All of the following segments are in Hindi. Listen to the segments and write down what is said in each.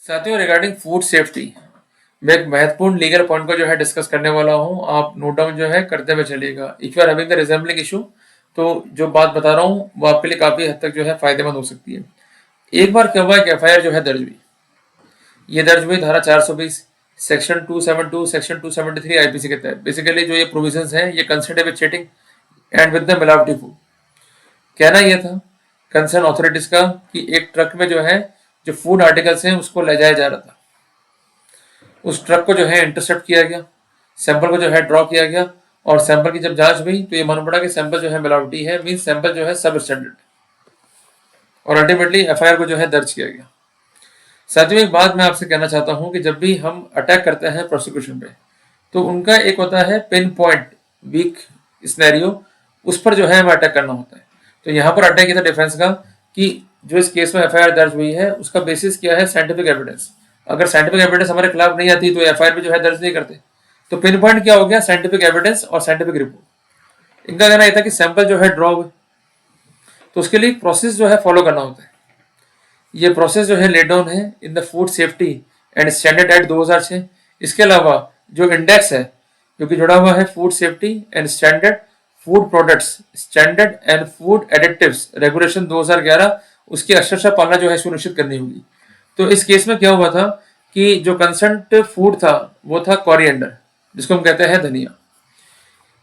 साथियों, रिगार्डिंग फूड सेफ्टी मैं एक महत्वपूर्ण लीगल पॉइंट को जो है डिस्कस करने वाला हूं। आप नोट डाउन जो है करते हुए चलिएगा। If you are having the resembling issue, तो जो बात बता रहा हूं वो आपके लिए काफी हद तक जो है फायदेमंद हो सकती है। एक बार क्या हुआ, एक एफआईआर जो है दर्ज हुई। ये दर्ज हुई धारा 420 सेक्शन 272 सेक्शन 273 आईपीसी के तहत। बेसिकली जो ये प्रोविजंस हैं ये concern with cheating and with the मिलावटी फूड। कहना यह था कंसर्न अथॉरिटीज का कि एक ट्रक में जो है जो फूड आर्टिकल्स हैं उसको ले जाया जा रहा था। उस ट्रक को जो है इंटरसेप्ट किया गया, सैंपल को जो है ड्रॉ किया गया, और सैंपल की जब जांच हुई तो ये मालूम पड़ा कि सैंपल जो है मिलावटी है, मीन सैंपल जो है सब स्टैंडर्ड, और अल्टीमेटली एफआईआर को जो है दर्ज किया गया। साथियों, एक बात मैं आपसे कहना चाहता हूं कि जब भी हम अटैक करते हैं प्रोसिक्यूशन पे, तो उनका एक होता है पिन पॉइंट वीक स्नैरियो, उस पर जो है हमें अटैक करना होता है। तो यहाँ पर अटैक किया था डिफेंस का कि जो इस केस में एफआईआर दर्ज हुई है उसका बेसिस क्या है, साइंटिफिक एविडेंस। अगर साइंटिफिक एविडेंस हमारे खिलाफ नहीं आती तो एफआईआर भी जो है दर्ज नहीं करते। तो पिन पॉइंट क्या हो गया, साइंटिफिक एविडेंस और साइंटिफिक रिपोर्ट। इनका कहना यह था कि सैंपल जो है ड्रॉ हुए, तो उसके लिए प्रोसेस जो है फॉलो करना होता है। ये प्रोसेस जो है लेड डाउन है in the food safety and standard act 2006। इसके अलावा जो इंडेक्स है जो कि जुड़ा हुआ है food safety and standard food products standard and food additives regulation 2011, उसकी अक्षरशः पालना जो है सुनिश्चित करनी होगी। तो इस केस में क्या हुआ था कि जो कंसर्न फूड था वो था कोरिएंडर, जिसको हम कहते हैं धनिया।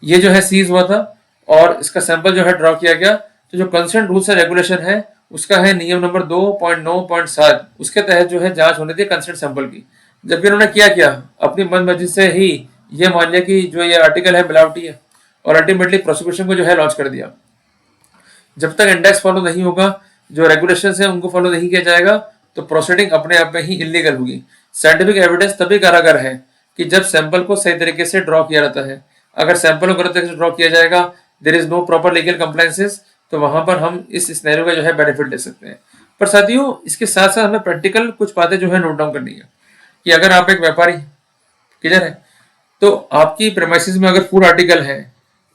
ये जो है सीज हुआ था और इसका सैंपल जो है ड्रॉ किया गया। तो जो कंसर्न रूल्स एंड रेगुलेशन है उसका है नियम नंबर 2.9.7, उसके तहत जो है जांच होनी थी कंसर्न सैंपल की। जबकि उन्होंने क्या अपनी मन मर्जी से ही ये मान लिया कि जो ये आर्टिकल है मिलावटी है, और अल्टीमेटली प्रोसिक्यूशन को जो है लॉन्च कर दिया। जब तक इंडेक्स फॉलो नहीं होगा, जो रेगुलेशंस है उनको फॉलो नहीं किया जाएगा, तो प्रोसीडिंग अपने आप में ही इलीगल होगी। साइंटिफिक एविडेंस तभी कारागर है कि जब सैंपल को सही तरीके से ड्रॉ किया जाता है। अगर सैंपल को गलत तरीके से ड्रॉ किया जाएगा, there is no proper legal compliances, तो वहां पर हम इस सिनेरियो का जो है बेनिफिट ले सकते हैं। पर साथियों, इसके साथ साथ हमें प्रैक्टिकल कुछ बातें जो है नोट डाउन करनी है कि अगर आप एक व्यापारी क्लियर है, तो आपकी प्रेमाइसिस में अगर फूड आर्टिकल है,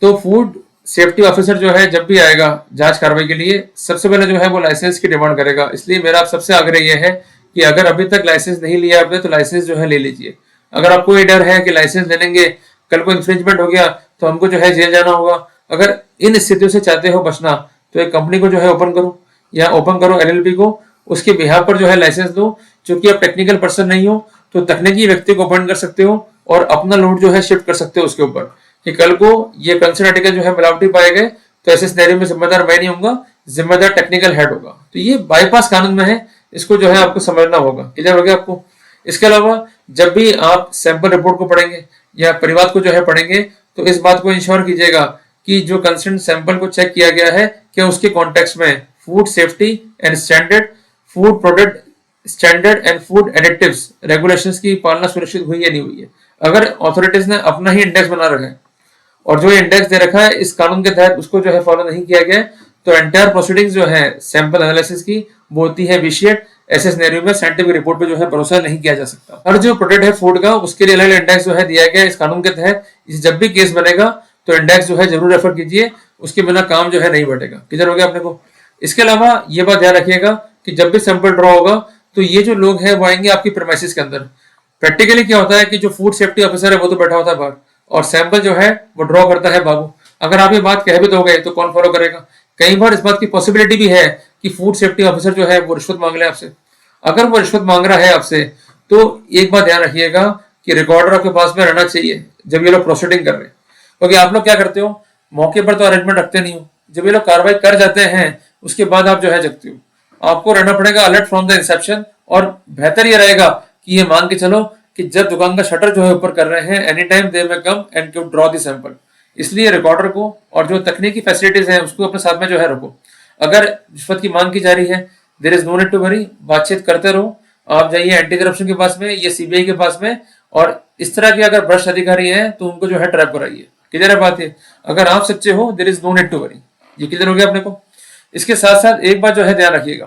तो फूड सेफ्टी ऑफिसर जो है जब भी आएगा जांच कार्रवाई के लिए, सबसे पहले जो है वो लाइसेंस की डिमांड करेगा। इसलिए मेरा आप सबसे आग्रह यह है कि अगर अभी तक लाइसेंस नहीं लिया आपने तो लाइसेंस जो है ले लीजिए। अगर आपको ये डर है कि लाइसेंस ले लेंगे कल को इंफ्रिंजमेंट हो गया तो हमको जो है जेल जाना होगा, अगर इन स्थितियों से चाहते हो बचना, तो एक कंपनी को जो है ओपन करो, या ओपन करो एलएलपी को, उसके बिहाफ पर जो है लाइसेंस दो। चूंकि आप टेक्निकल पर्सन नहीं हो तो तकनीकी व्यक्ति को अपॉइंट कर सकते हो और अपना लोड जो है शिफ्ट कर सकते हो उसके ऊपर, कि कल को ये कंसर्न आर्टिकल जो है मिलावटी पाए गए तो ऐसे सिनेरियो में जिम्मेदार मैं नहीं होऊंगा, जिम्मेदार टेक्निकल हेड होगा। तो ये बाईपास कानून में है, इसको जो है आपको समझना होगा। क्लियर हो गया आपको? इसके अलावा जब भी आप सैंपल रिपोर्ट को पढ़ेंगे या परिवार को जो है पढ़ेंगे, तो इस बात को इंश्योर कीजिएगा कि जो कंसर्न सैंपल को चेक किया गया है कि उसके कॉन्टेक्स्ट में food safety and standard food product standard and food additives regulations की पालना सुनिश्चित हुई है नहीं हुई है। अगर अथॉरिटीज ने अपना ही इंडेक्स बना रखा है और जो इंडेक्स दे रखा है इस कानून के तहत उसको जो है फॉलो नहीं किया गया, तो एंटायर प्रोसीडिंग्स जो है सैंपल एनालिसिस की वो होती है विशिएट। ऐसे सिनेरियो में साइंटिफिक रिपोर्ट पे जो है भरोसा नहीं किया जा सकता। हर जो प्रोडक्ट है फूड का उसके लिए अलग इंडेक्स जो है दिया गया इस कानून के तहत। जब भी केस बनेगा तो इंडेक्स जो है जरूर रेफर कीजिए, उसके बिना काम जो है नहीं बढ़ेगा। क्लियर हो गया अपने को? इसके अलावा ये बात ध्यान रखिएगा कि जब भी सैंपल ड्रॉ होगा तो ये जो लोग हैं वो आएंगे आपकी प्रेमाइसिस के अंदर। प्रैक्टिकली क्या होता है कि जो फूड सेफ्टी ऑफिसर है वो तो बैठा होता है बाहर, और सैंपल जो है वो ड्रॉ करता है बाबू। अगर आप ये बात कह भी दोगे तो कौन फॉलो करेगा? कई बार इस बात की पॉसिबिलिटी भी है कि फूड सेफ्टी ऑफिसर जो है वो रिश्वत मांग ले आपसे। अगर वो रिश्वत मांग रहा है आपसे, तो एक बात ध्यान रखिएगा कि रिकॉर्डर आपके पास में रहना चाहिए जब ये लोग प्रोसीडिंग कर रहे हैं। क्योंकि आप लोग क्या करते हो, मौके पर तो अरेंजमेंट रखते नहीं हो, जब ये लोग कार्रवाई कर जाते हैं उसके बाद आप जो है जगते हो। आपको रहना पड़ेगा अलर्ट फ्रॉम द इंसेप्शन, और बेहतर ये रहेगा कि ये मान के चलो कि जब दुकान का शटर जो है ऊपर कर रहे हैं, एनी टाइम दे में come and draw the sample. इसलिए रिकॉर्डर को और जो तकनीकी फैसिलिटीज हैं उसको अपने साथ में जो है रखो। अगर रिश्वत की मांग की जा रही है, there is no need to worry, बातचीत करते रहो। आप जाइए एंटी करप्शन के पास में या सीबीआई के पास में, और इस तरह के अगर भ्रष्ट अधिकारी हैं तो उनको जो है ट्रैप कराइए। क्लियर है बात? है अगर आप सच्चे हो, there is no need to worry. ये क्लियर हो गया अपने को? इसके साथ साथ एक बात जो है ध्यान रखिएगा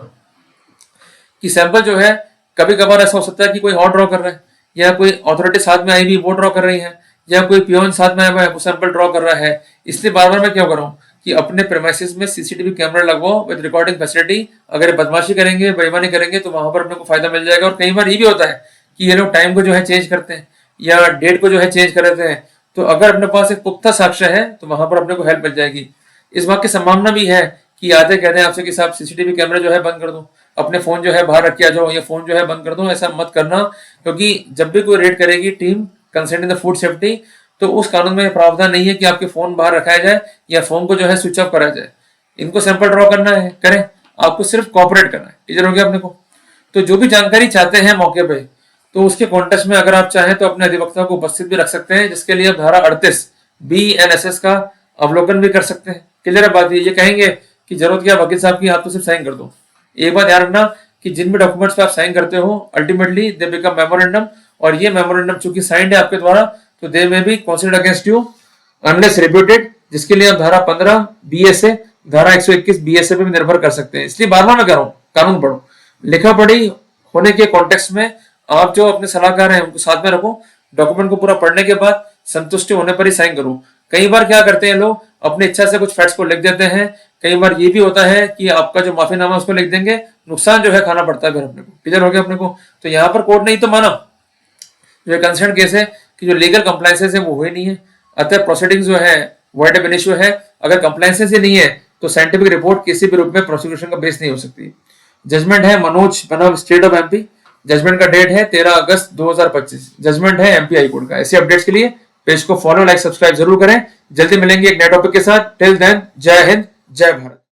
कि सैंपल जो है कभी कभार ऐसा हो सकता है कि कोई और ड्रॉ कर रहा है, या कोई अथॉरिटी साथ में आई भी वो ड्रॉ कर रही है, या कोई पियोन साथ में आया हुआ है वो सैंपल ड्रॉ कर रहा है। इसलिए बार बार मैं क्या कर रहा हूँ कि अपने प्रेमाइसिस में सीसीटीवी कैमरा लगवाओ विद रिकॉर्डिंग फैसिलिटी। अगर ये बदमाशी करेंगे, बेईमानी करेंगे तो वहां पर अपने को फायदा मिल जाएगा। और कई बार ये भी होता है कि ये लोग टाइम को जो है चेंज करते हैं या डेट को जो है चेंज कर देते हैं, तो अगर अपने पास एक पुख्ता साक्ष्य है तो वहां पर अपने को हेल्प मिल जाएगी। इस बात की संभावना भी है कि आते कहते हैं आपसे कि साहब सीसीटीवी कैमरा जो है बंद कर दो, अपने फोन जो है बाहर रख के आ जाओ, या फोन जो है बंद कर दो। ऐसा मत करना, क्योंकि जब भी कोई रेड करेगी team concerning the food safety, तो उस कानून में प्रावधान नहीं है कि आपके फोन बाहर रखाया जाए या फोन को जो है स्विच ऑफ कराया जाए। इनको सैंपल ड्रॉ करना है, करें, आपको सिर्फ कॉपरेट करना है। क्लियर हो गया अपने को? तो जो भी जानकारी चाहते हैं मौके पे, तो उसके कॉन्टेक्स्ट में अगर आप चाहें तो अपने अधिवक्ता को उपस्थित भी रख सकते हैं, जिसके लिए आप धारा 38 BENSS का अवलोकन भी कर सकते हैं। क्लियर है बात? ये कहेंगे कि जरूरत क्या वकील साहब की, आप तो सिर्फ साइन कर दो। एक बात ध्यान रखना कि जिन भी डॉक्यूमेंट्स पे आप साइन करते हो अल्टीमेटली दे बिकम मेमोरेंडम, और ये मेमोरेंडम चूंकि साइंड है आपके द्वारा, तो they may be considered against you unless rebutted, जिसके लिए आप धारा 15 BSA, धारा 121 BSA पे भी निर्भर कर सकते हैं। इसलिए बार बार मैं कह रहा हूँ कानून पढ़ो, लिखा पढ़ी होने के कॉन्टेक्स्ट में आप जो अपने सलाहकार हैं उनको साथ में रखो। डॉक्यूमेंट को पूरा पढ़ने के बाद संतुष्टि होने पर ही साइन करो। कई बार क्या करते हैं लोग, अपनी इच्छा से कुछ फैक्ट्स को लिख देते हैं। कई बार ये भी होता है कि आपका जो माफीनामा है उसको लिख देंगे, नुकसान जो है खाना पड़ता है फिर अपने को। क्लियर हो गया अपने को? तो यहाँ पर कोर्ट ने ही तो माना, जो कंसर्न केस है कि जो लीगल कंप्लायंसेस है वो हुए नहीं है, अतः प्रोसीडिंग जो है वर्ड एब इनिशियो है। अगर कंप्लायंसेस ही नहीं है तो साइंटिफिक रिपोर्ट किसी भी रूप में प्रोसिक्यूशन का बेस नहीं हो सकती। जजमेंट है मनोज बनव, स्टेट ऑफ MP। जजमेंट का डेट है 13 अगस्त 2025। जजमेंट है MP हाई कोर्ट का। ऐसे अपडेट्स के लिए पेज को फॉलो, लाइक, सब्सक्राइब जरूर करें। जल्दी मिलेंगे एक नए टॉपिक के साथ। टिल देन, जय हिंद, जय भारत।